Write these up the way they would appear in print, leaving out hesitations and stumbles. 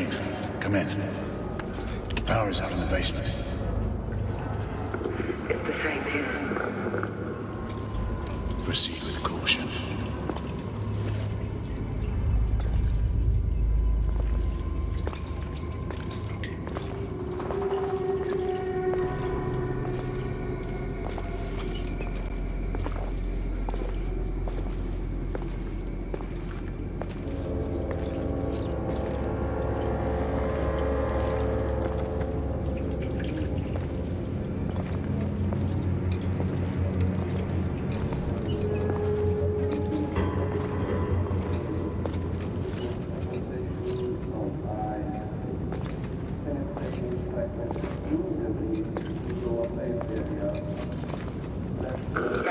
Crane, come in. Power is out in the basement. It's the same here. Proceed with caution.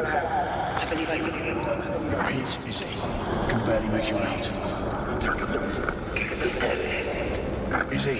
I believe I can. Repeat, is he? Can barely make you out. Is he?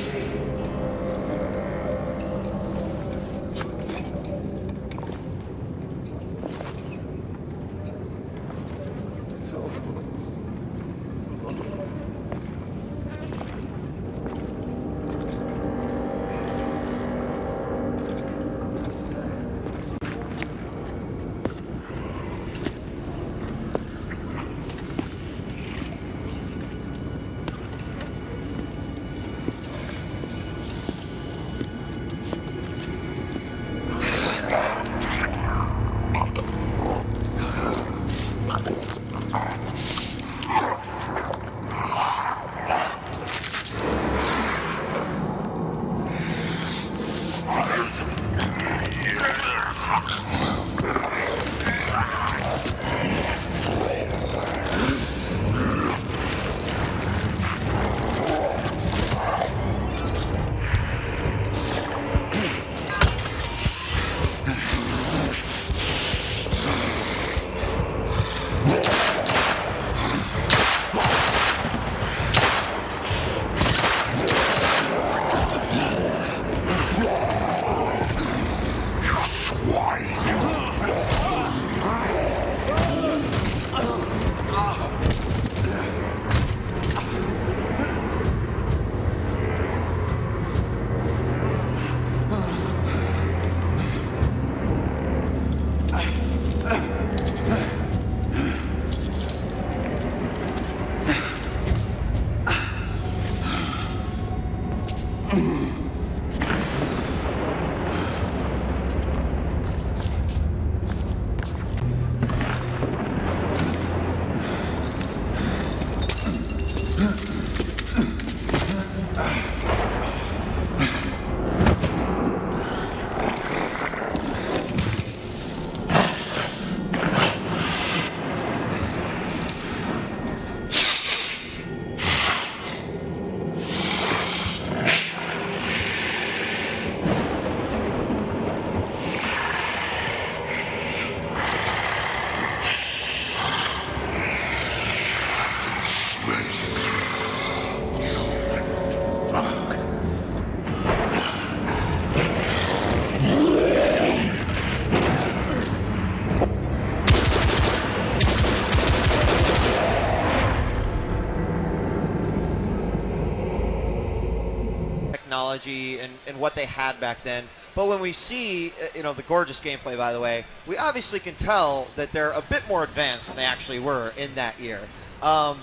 Technology and what they had back then. But when we see, the gorgeous gameplay, by the way, we obviously can tell that they're a bit more advanced than they actually were in that year. I'm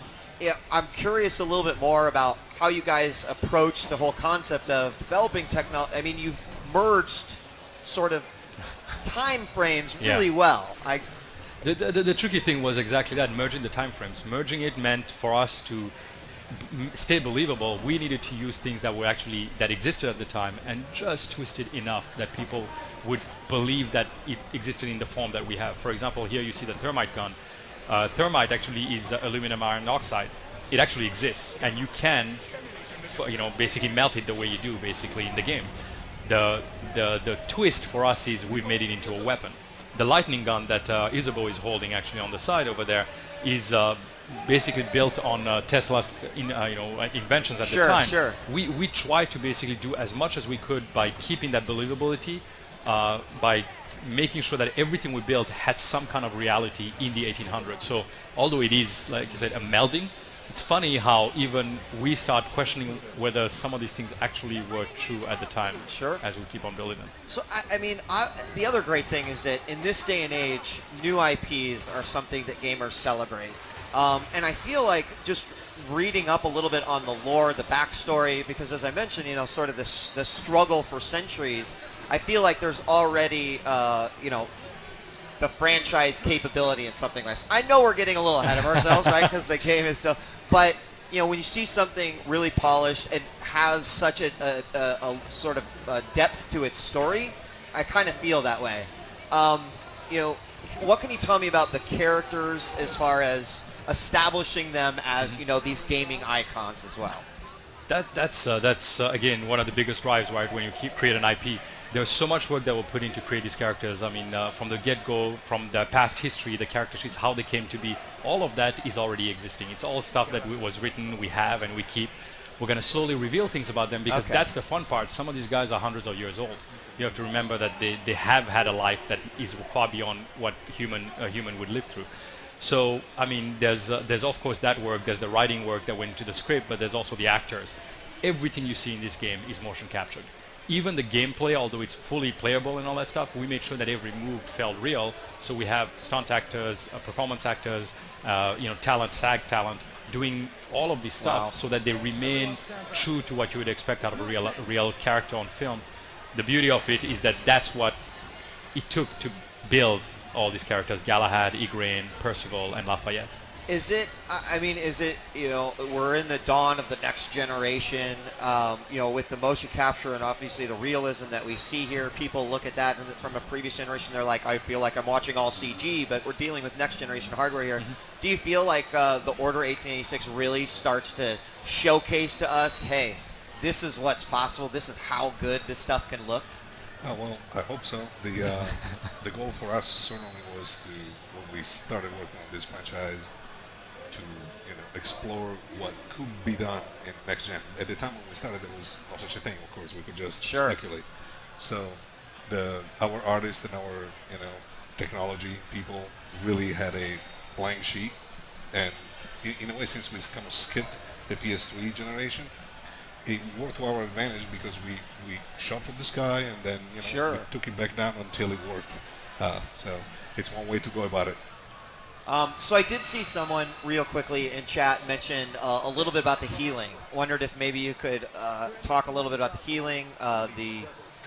curious a little bit more about how you guys approach the whole concept of developing technology. I mean, you've merged sort of time frames really well. The tricky thing was exactly that, merging the time frames. Merging it meant for us to stay believable. We needed to use things that existed at the time and just twist it enough that people would believe that it existed in the form that we have. For example, here you see the thermite gun. Thermite actually is aluminum iron oxide. It actually exists, and you can, basically melt it the way you do basically in the game. The twist for us is we've made it into a weapon. The lightning gun that Isabeau is holding actually on the side over there is basically built on Tesla's inventions at the time. Sure. We tried to basically do as much as we could by keeping that believability, by making sure that everything we built had some kind of reality in the 1800s. So although it is, like you said, a melding, it's funny how even we start questioning whether some of these things actually were true at the time. Sure. As we keep on building them. So, I mean, the other great thing is that in this day and age, new IPs are something that gamers celebrate. And I feel like just reading up a little bit on the lore, the backstory, because as I mentioned, sort of this the struggle for centuries, I feel like there's already, the franchise capability in something like this. I know we're getting a little ahead of ourselves, right, because the game is still, but when you see something really polished and has such a sort of depth to its story, I kind of feel that way. What can you tell me about the characters as far as establishing them as these gaming icons as well? That's again one of the biggest drives, right? When you create an IP, there's so much work that we'll put in to create these characters. I mean, from the get-go, from the past history, the character sheets, how they came to be, all of that is already existing. It's all stuff that was written, we have, and we keep. We're going to slowly reveal things about them because that's the fun part. Some of these guys are hundreds of years old. You have to remember that they have had a life that is far beyond what a human would live through. So, I mean, there's of course that work, there's the writing work that went into the script, but there's also the actors. Everything you see in this game is motion captured. Even the gameplay, although it's fully playable and all that stuff, we made sure that every move felt real. So we have stunt actors, performance actors, talent, SAG talent, doing all of this stuff so that they remain true to what you would expect out of a real character on film. The beauty of it is that that's what it took to build all these characters: Galahad, Igraine, Percival, and Lafayette. Is it, we're in the dawn of the next generation, with the motion capture and obviously the realism that we see here. People look at that and from a previous generation, they're like, I feel like I'm watching all CG, but we're dealing with next generation hardware here. Mm-hmm. Do you feel like the Order 1886 really starts to showcase to us, hey, this is what's possible, this is how good this stuff can look? Oh, well, I hope so. The goal for us certainly was to, when we started working on this franchise, to explore what could be done in next gen. At the time when we started, there was no such a thing. Of course, we could just speculate. So our artists and our technology people really had a blank sheet, and in a way, since we kind of skipped the PS3 generation, it worked to our advantage because we shot from the sky and then we took it back down until it worked. So it's one way to go about it. So I did see someone real quickly in chat mention a little bit about the healing. Wondered if maybe you could talk a little bit about the healing,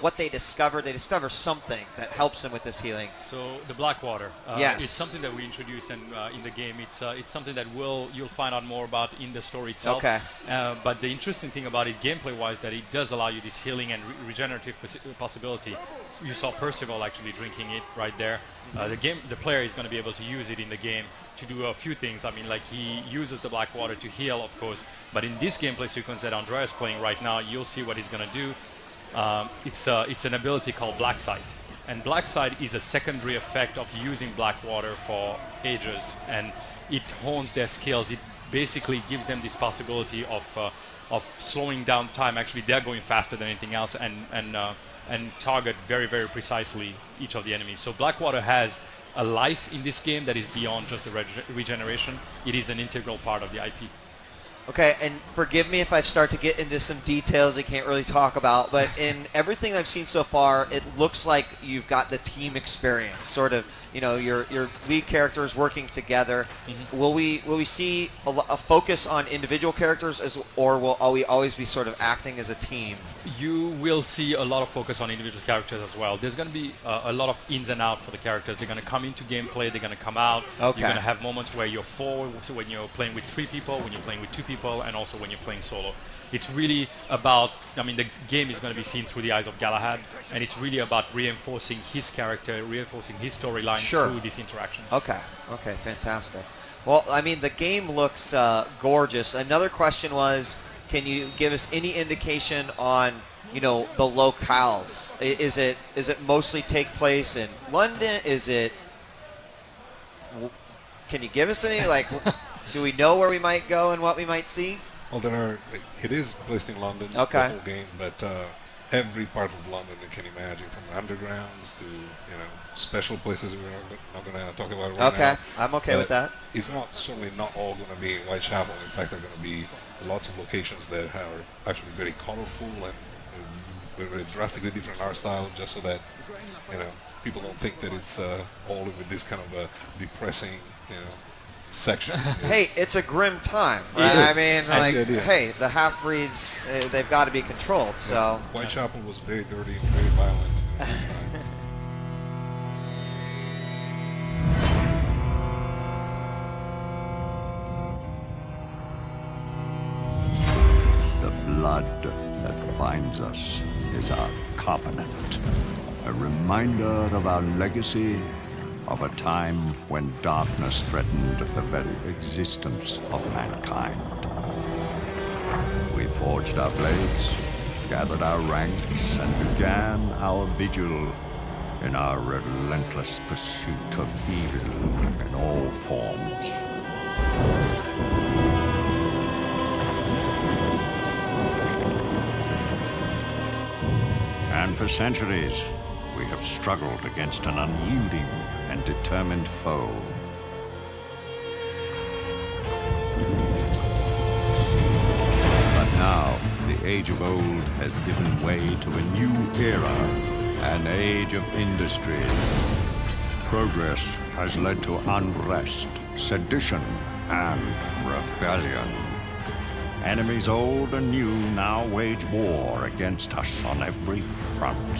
what they discovered. They discover something that helps them with this healing. So the black water. Yes. It's something that we introduced in the game. It's something that you'll find out more about in the story itself. Okay. But the interesting thing about it, gameplay-wise, that it does allow you this healing and regenerative possibility. You saw Percival actually drinking it right there. The player is going to be able to use it in the game to do a few things. I mean, like he uses the black water to heal, of course. But in this gameplay sequence that Andrea is playing right now, you'll see what he's going to do. It's an ability called Black Sight, and Black Sight is a secondary effect of using black water for ages, and it hones their skills. It basically gives them this possibility of slowing down time. Actually, they're going faster than anything else, and target very, very precisely each of the enemies. So Blackwater has a life in this game that is beyond just the regeneration. It is an integral part of the IP. Okay, and forgive me if I start to get into some details I can't really talk about, but in everything I've seen so far, it looks like you've got the team experience, sort of, your lead characters working together. Mm-hmm. Will we see a focus on individual characters, or will we always be sort of acting as a team? You will see a lot of focus on individual characters as well. There's going to be a lot of ins and outs for the characters. They're going to come into gameplay, they're going to come out. Okay. You're going to have moments where you're four, so when you're playing with 3 people, when you're playing with 2 people, and also when you're playing solo. It's really about, the game is going to be seen through the eyes of Galahad, and it's really about reinforcing his character, reinforcing his storyline through these interactions. Okay, fantastic. Well, the game looks gorgeous. Another question was, can you give us any indication on, the locales? Is it mostly take place in London? Can you give us any, do we know where we might go and what we might see? Well, it is placed in London, okay, the whole game, but every part of London you can imagine, from undergrounds to special places we're not going to talk about right now. Okay, I'm okay with But that. it's certainly not all going to be in Whitechapel. In fact, there are going to be lots of locations that are actually very colorful and very drastically different art style, just so that people don't think that it's all with this kind of a depressing section. Hey, it's a grim time, It right? is. I mean, That's like, the idea. hey, the half-breeds, they've got to be controlled, so... Whitechapel was very dirty and very violent at this time. The blood that binds us is our covenant, a reminder of our legacy of a time when darkness threatened the very existence of mankind. We forged our blades, gathered our ranks, and began our vigil in our relentless pursuit of evil in all forms. And for centuries, we have struggled against an unyielding and determined foe. But now, the age of old has given way to a new era, an age of industry. Progress has led to unrest, sedition, and rebellion. Enemies old and new now wage war against us on every front.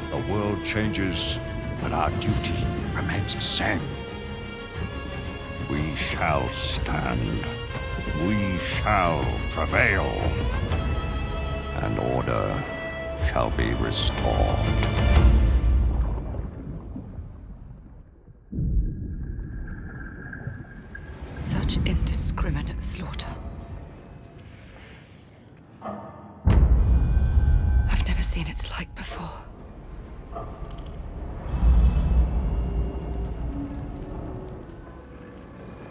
The world changes, but our duty remains the same. We shall stand. We shall prevail. And order shall be restored. Such indiscriminate slaughter. I've never seen its like before.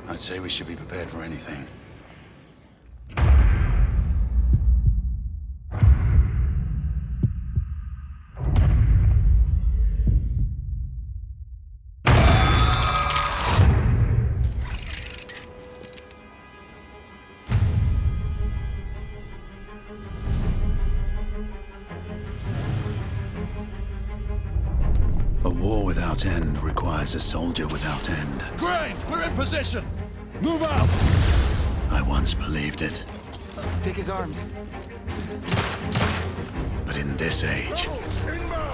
I'd say we should be prepared for anything. A war without end requires a soldier without end. Grave, we're in position! Move out! I once believed it. Take his arms. But in this age,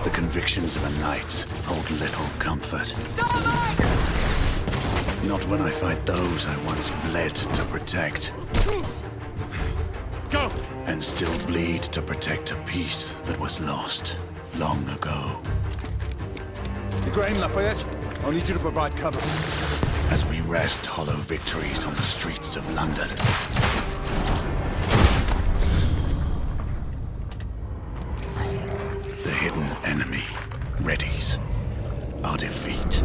the convictions of a knight hold little comfort. Not when I fight those I once bled to protect. Go! And still bleed to protect a peace that was lost long ago. Grain, Lafayette, I'll need you to provide cover. As we wrest hollow victories on the streets of London. The hidden enemy readies our defeat.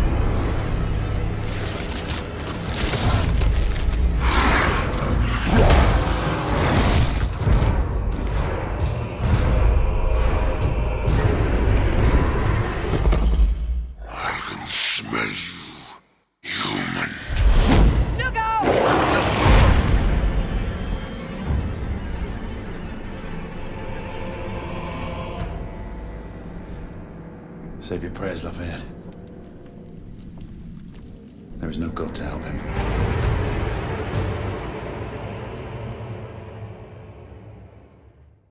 Save your prayers, Lafayette. There is no God to help him.